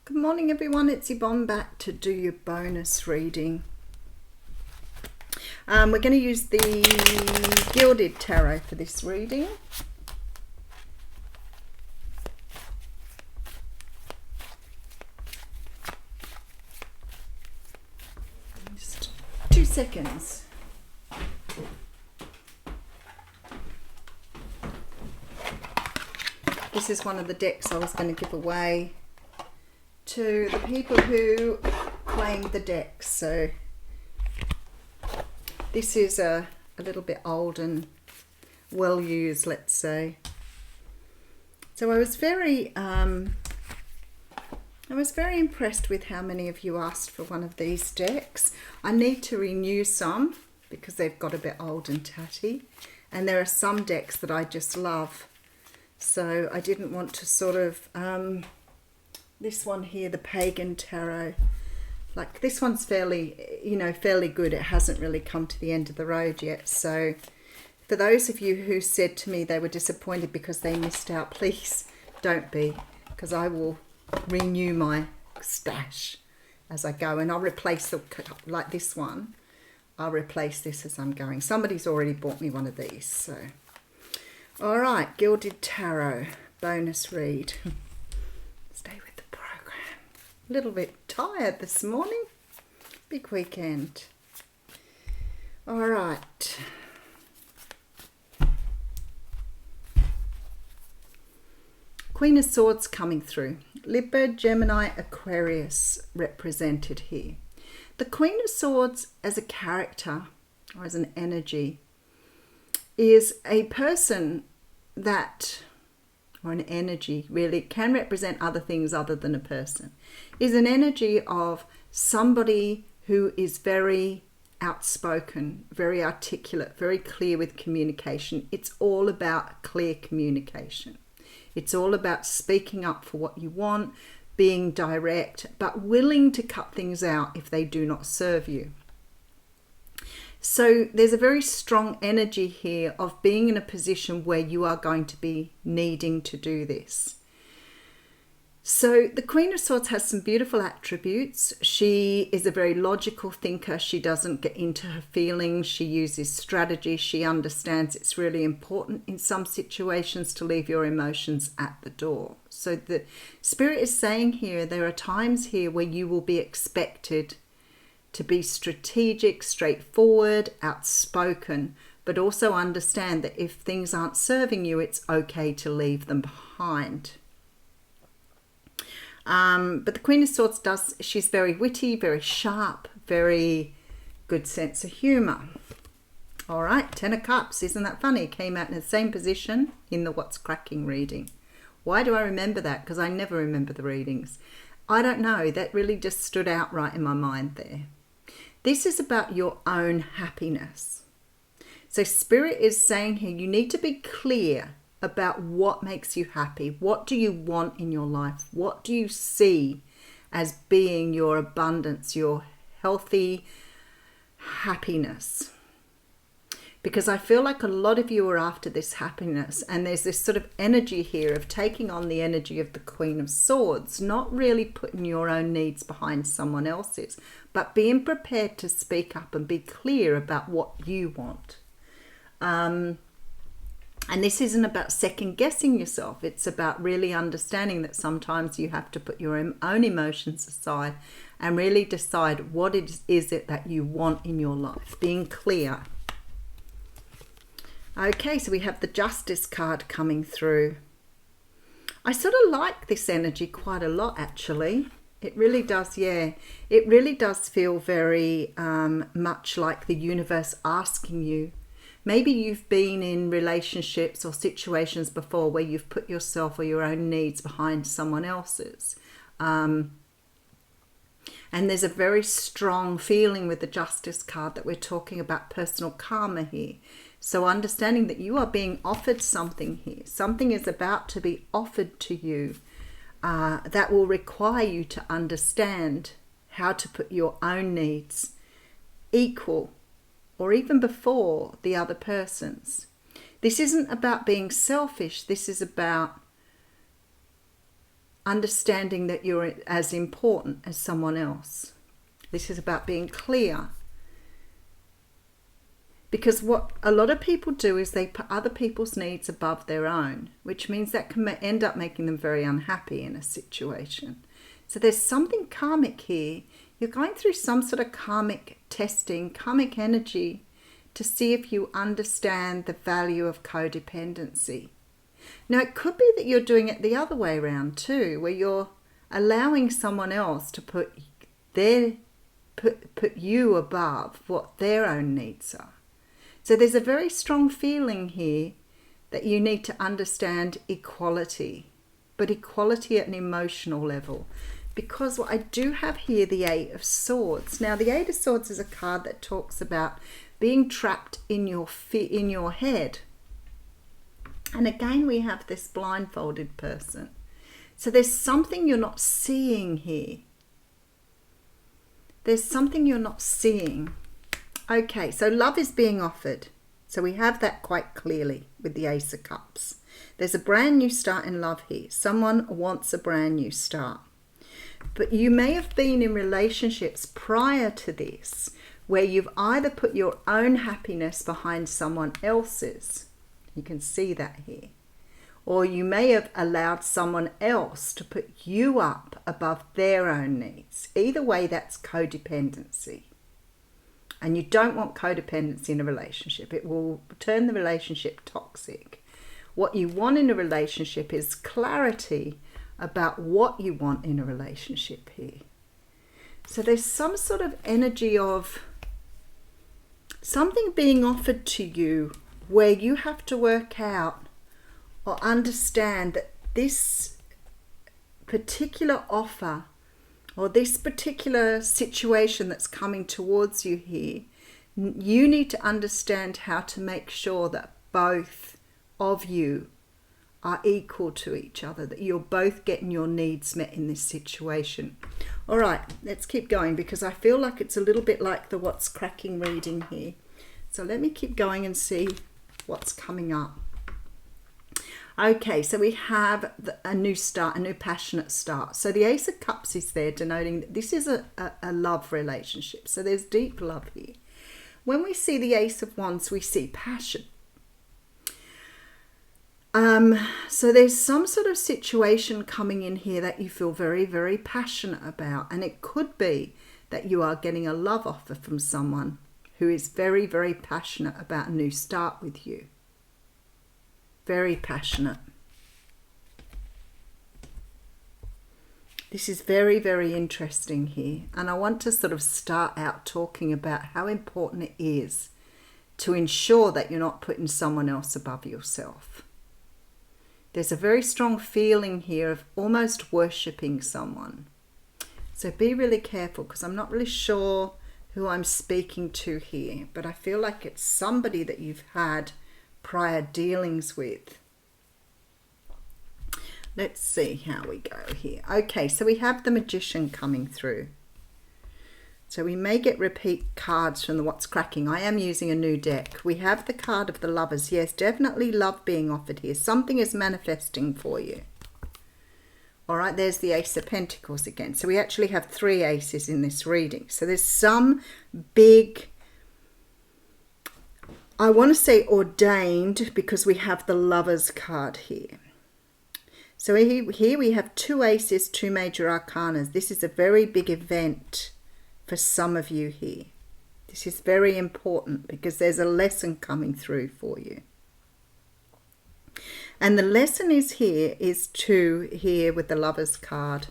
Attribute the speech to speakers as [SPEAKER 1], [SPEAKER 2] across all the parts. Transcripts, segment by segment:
[SPEAKER 1] Good morning everyone, it's Yvonne back to do your bonus reading. We're going to use the Gilded Tarot for this reading. Just 2 seconds. This is one of the decks I was going to give away to the people who claimed the decks. So this is a little bit old and well used, let's say. So I was very impressed with how many of you asked for one of these decks. I need to renew some because they've got a bit old and tatty, and there are some decks that I just love. So I didn't want to sort of this one here, the Pagan Tarot, like this one's fairly good. It hasn't really come to the end of the road yet. So for those of you who said to me they were disappointed because they missed out, please don't be, because I will renew my stash as I go, and I'll replace the, like this one, I'll replace this as I'm going. Somebody's already bought me one of these. So all right, Gilded Tarot bonus read. Stay with the program. A little bit tired this morning. Big weekend. All right. Queen of Swords coming through. Libra, Gemini, Aquarius represented here. The Queen of Swords as a character or as an energy is a person that, or an energy really, can represent other things other than a person, is an energy of somebody who is very outspoken, very articulate, very clear with communication. It's all about clear communication. It's all about speaking up for what you want, being direct, but willing to cut things out if they do not serve you. So there's a very strong energy here of being in a position where you are going to be needing to do this. So the Queen of Swords has some beautiful attributes. She is a very logical thinker. She doesn't get into her feelings. She uses strategy. She understands it's really important in some situations to leave your emotions at the door. So the Spirit is saying here, there are times here where you will be expected to be strategic, straightforward, outspoken, but also understand that if things aren't serving you, it's okay to leave them behind. But the Queen of Swords she's very witty, very sharp, very good sense of humour. All right, Ten of Cups, isn't that funny? Came out in the same position in the What's Cracking reading. Why do I remember that? Because I never remember the readings. I don't know, that really just stood out right in my mind there. This is about your own happiness. So Spirit is saying here, you need to be clear about what makes you happy. What do you want in your life? What do you see as being your abundance, your healthy happiness? Because I feel like a lot of you are after this happiness, and there's this sort of energy here of taking on the energy of the Queen of Swords, not really putting your own needs behind someone else's, but being prepared to speak up and be clear about what you want. And this isn't about second guessing yourself. It's about really understanding that sometimes you have to put your own emotions aside and really decide what is it that you want in your life. Being clear. Okay, so we have the Justice card coming through. I sort of like this energy quite a lot, actually. It really does, yeah. It really does feel very much like the universe asking you. Maybe you've been in relationships or situations before where you've put yourself or your own needs behind someone else's. And there's a very strong feeling with the Justice card that we're talking about personal karma here. So understanding that you are being offered something here. Something is about to be offered to you that will require you to understand how to put your own needs equal or even before the other person's. This isn't about being selfish. This is about understanding that you're as important as someone else. This is about being clear. Because what a lot of people do is they put other people's needs above their own, which means that can end up making them very unhappy in a situation. So there's something karmic here. You're going through some sort of karmic testing, karmic energy, to see if you understand the value of codependency. Now, it could be that you're doing it the other way around too, where you're allowing someone else to put you above what their own needs are. So there's a very strong feeling here that you need to understand equality, but equality at an emotional level. Because what I do have here, the Eight of Swords. Now, the Eight of Swords is a card that talks about being trapped in your head. And again, we have this blindfolded person. So there's something you're not seeing here. There's something you're not seeing. Okay, so love is being offered. So we have that quite clearly with the Ace of Cups. There's a brand new start in love here. Someone wants a brand new start. But you may have been in relationships prior to this where you've either put your own happiness behind someone else's. You can see that here. Or you may have allowed someone else to put you up above their own needs. Either way, that's codependency. And you don't want codependency in a relationship. It will turn the relationship toxic. What you want in a relationship is clarity about what you want in a relationship here. So there's some sort of energy of something being offered to you where you have to work out or understand that this particular offer or this particular situation that's coming towards you here, you need to understand how to make sure that both of you are equal to each other, that you're both getting your needs met in this situation. All right, let's keep going because I feel like it's a little bit like the What's Cracking reading here. So let me keep going and see what's coming up. Okay, so we have a new start, a new passionate start. So the Ace of Cups is there denoting that this is a love relationship. So there's deep love here. When we see the Ace of Wands, we see passion. So there's some sort of situation coming in here that you feel very, very passionate about. And it could be that you are getting a love offer from someone who is very, very passionate about a new start with you. Very passionate. This is very, very interesting here. And I want to sort of start out talking about how important it is to ensure that you're not putting someone else above yourself. There's a very strong feeling here of almost worshipping someone. So be really careful because I'm not really sure who I'm speaking to here, but I feel like it's somebody that you've had prior dealings with. Let's see how we go here. Okay, so we have the Magician coming through. So we may get repeat cards from the What's Cracking. I am using a new deck. We have the card of the Lovers. Yes, definitely love being offered here. Something is manifesting for you. All right, there's the Ace of Pentacles again. So we actually have 3 aces in this reading. So there's some big, I want to say ordained, because we have the Lovers card here. So here we have 2 aces, 2 major arcanas. This is a very big event for some of you here. This is very important because there's a lesson coming through for you. And the lesson is here with the Lovers card.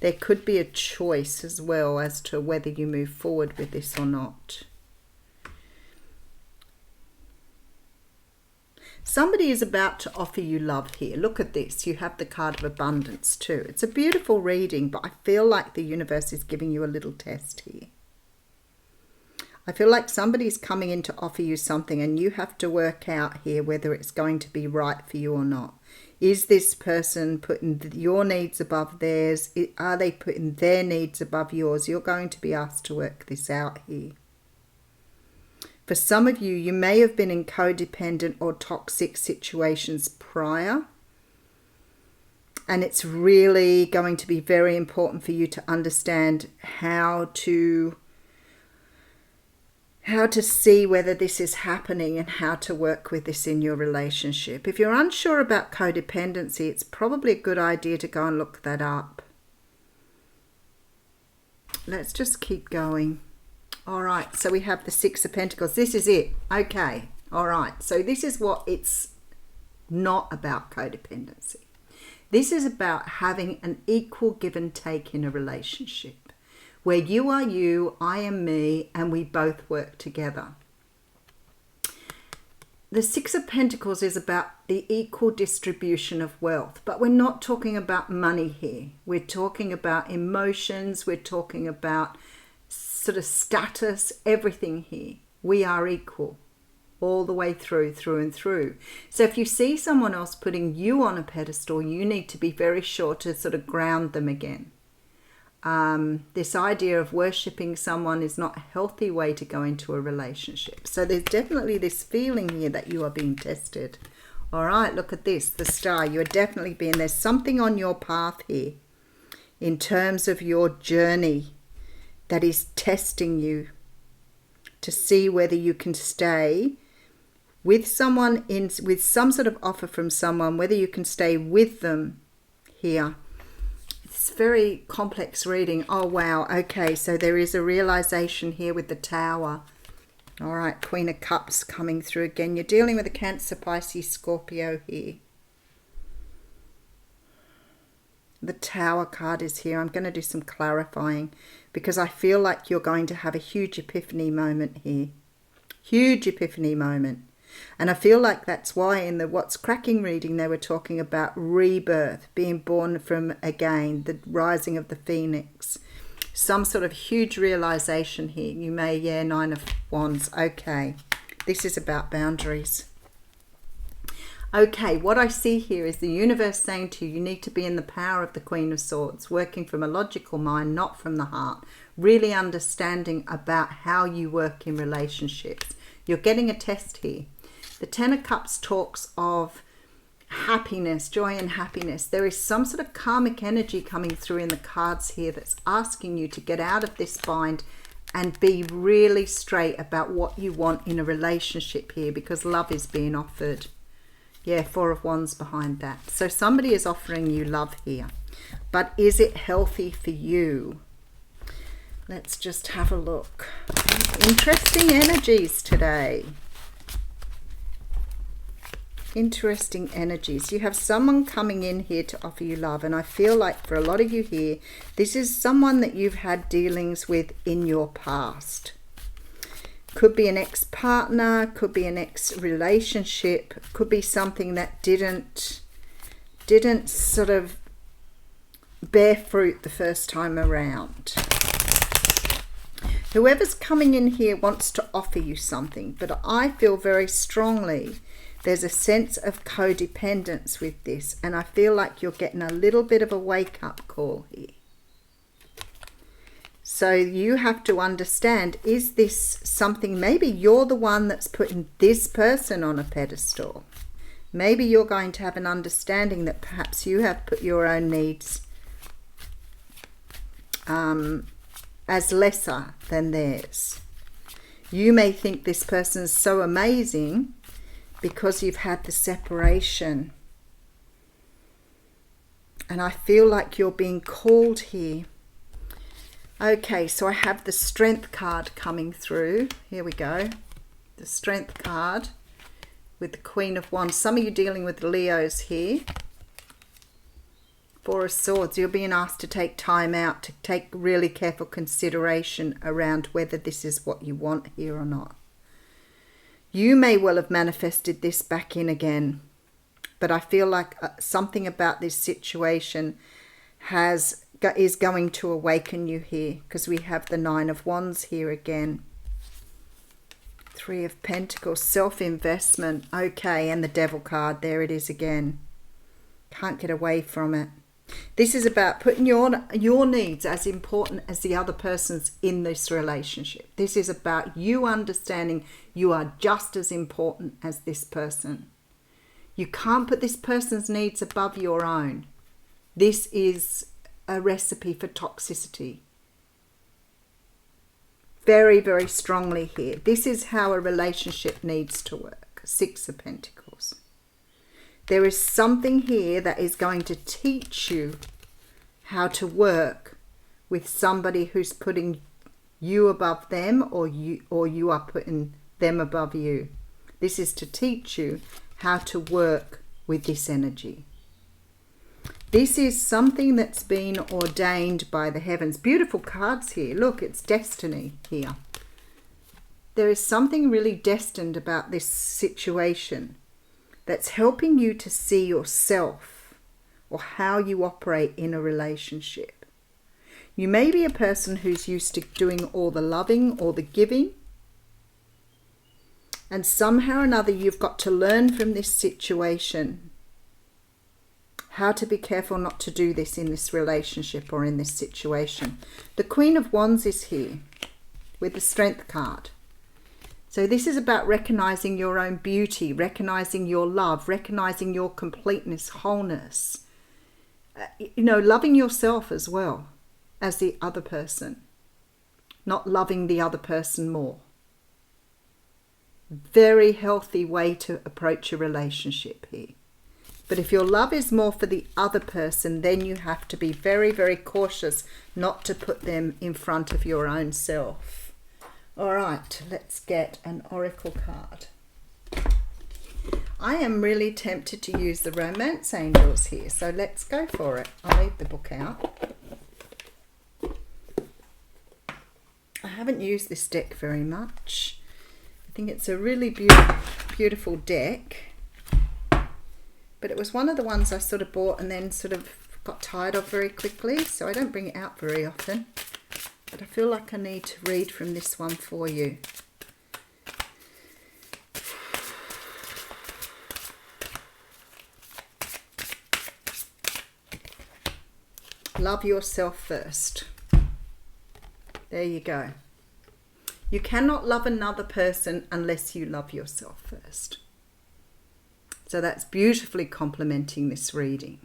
[SPEAKER 1] There could be a choice as well as to whether you move forward with this or not. Somebody is about to offer you love here. Look at this. You have the card of abundance too. It's a beautiful reading, but I feel like the universe is giving you a little test here. I feel like somebody's coming in to offer you something and you have to work out here whether it's going to be right for you or not. Is this person putting your needs above theirs? Are they putting their needs above yours? You're going to be asked to work this out here. For some of you, you may have been in codependent or toxic situations prior. And it's really going to be very important for you to understand how to see whether this is happening and how to work with this in your relationship. If you're unsure about codependency, it's probably a good idea to go and look that up. Let's just keep going. All right, so we have the Six of Pentacles. This is it. Okay, all right. So this is what it's not about, codependency. This is about having an equal give and take in a relationship where you are you, I am me, and we both work together. The Six of Pentacles is about the equal distribution of wealth, but we're not talking about money here. We're talking about emotions. We're talking about sort of status, everything here. We are equal. All the way through and through. So if you see someone else putting you on a pedestal, you need to be very sure to sort of ground them again. This idea of worshipping someone is not a healthy way to go into a relationship. So there's definitely this feeling here that you are being tested. All right, look at this, the Star. You are definitely being, there's something on your path here in terms of your journey that is testing you to see whether you can stay with someone, with some sort of offer from someone, whether you can stay with them here. It's very complex reading. Oh, wow. Okay, so there is a realization here with the Tower. All right, Queen of Cups coming through again. You're dealing with a Cancer, Pisces, Scorpio here. The Tower card is here. I'm going to do some clarifying because I feel like you're going to have a huge epiphany moment here. Huge epiphany moment. And I feel like that's why in the What's Cracking reading they were talking about rebirth, being born from again, the rising of the phoenix. Some sort of huge realization here. You may, yeah, Nine of Wands. Okay, this is about boundaries. Okay, what I see here is the universe saying to you, you need to be in the power of the Queen of Swords, working from a logical mind, not from the heart, really understanding about how you work in relationships. You're getting a test here. The Ten of Cups talks of happiness, joy and happiness. There is some sort of karmic energy coming through in the cards here that's asking you to get out of this bind and be really straight about what you want in a relationship here, because love is being offered. Yeah, Four of Wands behind that. So somebody is offering you love here. But is it healthy for you? Let's just have a look. Interesting energies today. Interesting energies. You have someone coming in here to offer you love, and I feel like for a lot of you here, this is someone that you've had dealings with in your past. Could be an ex-partner, could be an ex-relationship, could be something that didn't sort of bear fruit the first time around. Whoever's coming in here wants to offer you something, but I feel very strongly there's a sense of codependence with this, and I feel like you're getting a little bit of a wake-up call here. So you have to understand, is this something, maybe you're the one that's putting this person on a pedestal. Maybe you're going to have an understanding that perhaps you have put your own needs as lesser than theirs. You may think this person's so amazing because you've had the separation. And I feel like you're being called here. Okay, so I have the Strength card coming through. Here we go. The Strength card with the Queen of Wands. Some of you dealing with Leos here. Four of Swords. You're being asked to take time out, to take really careful consideration around whether this is what you want here or not. You may well have manifested this back in again, but I feel like something about this situation is going to awaken you here, because we have the Nine of Wands here again. Three of Pentacles, self-investment. Okay, and the Devil card, there it is again. Can't get away from it. This is about putting your needs as important as the other person's in this relationship. This is about you understanding you are just as important as this person. You can't put this person's needs above your own. This is a recipe for toxicity. Very, very strongly here. This is how a relationship needs to work. Six of Pentacles. There is something here that is going to teach you how to work with somebody who's putting you above them, or you are putting them above you. This is to teach you how to work with this energy. This is something that's been ordained by the heavens. Beautiful cards here. Look, it's destiny here. There is something really destined about this situation that's helping you to see yourself or how you operate in a relationship. You may be a person who's used to doing all the loving or the giving, and somehow or another you've got to learn from this situation how to be careful not to do this in this relationship or in this situation. The Queen of Wands is here with the Strength card. So this is about recognizing your own beauty, recognizing your love, recognizing your completeness, wholeness. Loving yourself as well as the other person. Not loving the other person more. Very healthy way to approach a relationship here. But if your love is more for the other person, then you have to be very, very cautious not to put them in front of your own self. All right, let's get an oracle card. I am really tempted to use the romance angels here, so let's go for it. I'll leave the book out. I haven't used this deck very much. I think it's a really beautiful deck. But it was one of the ones I sort of bought and then sort of got tired of very quickly, so I don't bring it out very often. But I feel like I need to read from this one for you. Love yourself first. There you go. You cannot love another person unless you love yourself first. So that's beautifully complementing this reading.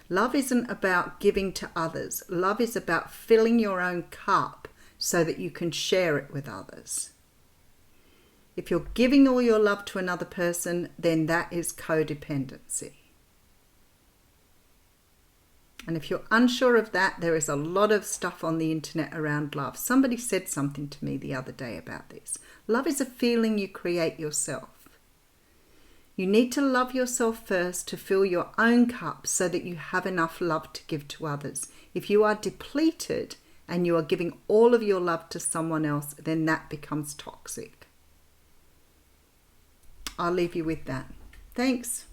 [SPEAKER 1] Love isn't about giving to others. Love is about filling your own cup so that you can share it with others. If you're giving all your love to another person, then that is codependency. And if you're unsure of that, there is a lot of stuff on the internet around love. Somebody said something to me the other day about this. Love is a feeling you create yourself. You need to love yourself first to fill your own cup so that you have enough love to give to others. If you are depleted and you are giving all of your love to someone else, then that becomes toxic. I'll leave you with that. Thanks.